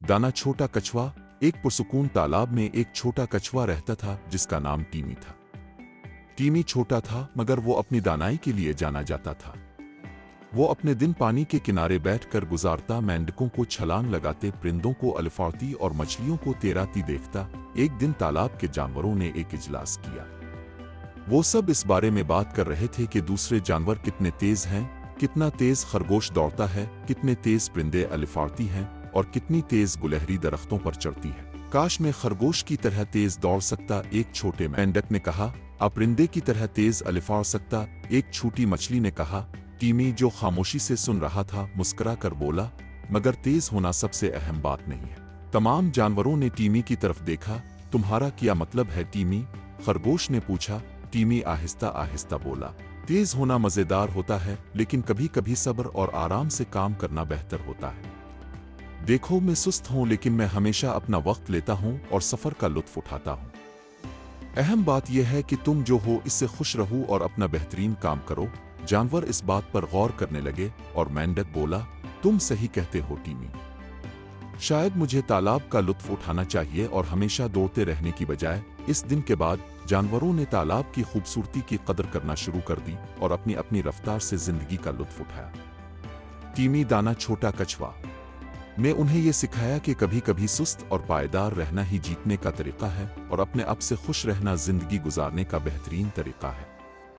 दाना छोटा कछुआ। एक पुरसुकून तालाब में एक छोटा कछुआ रहता था जिसका नाम टीमी था। टीमी छोटा था मगर वो अपनी दानाई के लिए जाना जाता था। वो अपने दिन पानी के किनारे बैठकर गुजारता, मेंढकों को छलांग लगाते, परिंदों को अलिफाती और मछलियों को तैराती देखता। एक दिन तालाब के जानवरों ने एक इजलास किया। वो सब इस बारे में बात कर रहे थे कि दूसरे जानवर कितने तेज हैं, कितना तेज खरगोश दौड़ता है, कितने तेज परिंदे अलिफाती हैं और कितनी तेज गुलहरी दरख्तों पर चढ़ती है। काश मैं खरगोश की तरह तेज दौड़ सकता, एक छोटे मेंढक ने कहा। आप परिंदे की तरह तेज अलिफाड़ सकता, एक छोटी मछली ने कहा। टीमी जो खामोशी से सुन रहा था मुस्कुरा कर बोला, मगर तेज होना सबसे अहम बात नहीं है। तमाम जानवरों ने टीमी की तरफ देखा। तुम्हारा क्या मतलब है टीमी? खरगोश ने पूछा। टीमी आहिस्ता आहिस्ता बोला, तेज होना मजेदार होता है, लेकिन कभी कभी सब्र और आराम से काम करना बेहतर होता है। देखो, मैं सुस्त हूं लेकिन मैं हमेशा अपना वक्त लेता हूं और सफर का लुत्फ उठाता हूं। अहम बात यह है कि तुम जो हो इससे खुश रहो और अपना बेहतरीन काम करो। जानवर इस बात पर गौर करने लगे और मेंढक बोला, तुम सही कहते हो टीमी। शायद मुझे तालाब का लुत्फ उठाना चाहिए और हमेशा दौड़ते रहने की बजाय। इस दिन के बाद जानवरों ने तालाब की खूबसूरती की कदर करना शुरू कर दी और अपनी अपनी रफ्तार से जिंदगी का लुत्फ उठाया। टीमी दाना छोटा कछुआ। मैं उन्हें यह सिखाया कि कभी कभी सुस्त और पायदार रहना ही जीतने का तरीका है और अपने आप से खुश रहना जिंदगी गुजारने का बेहतरीन तरीका है।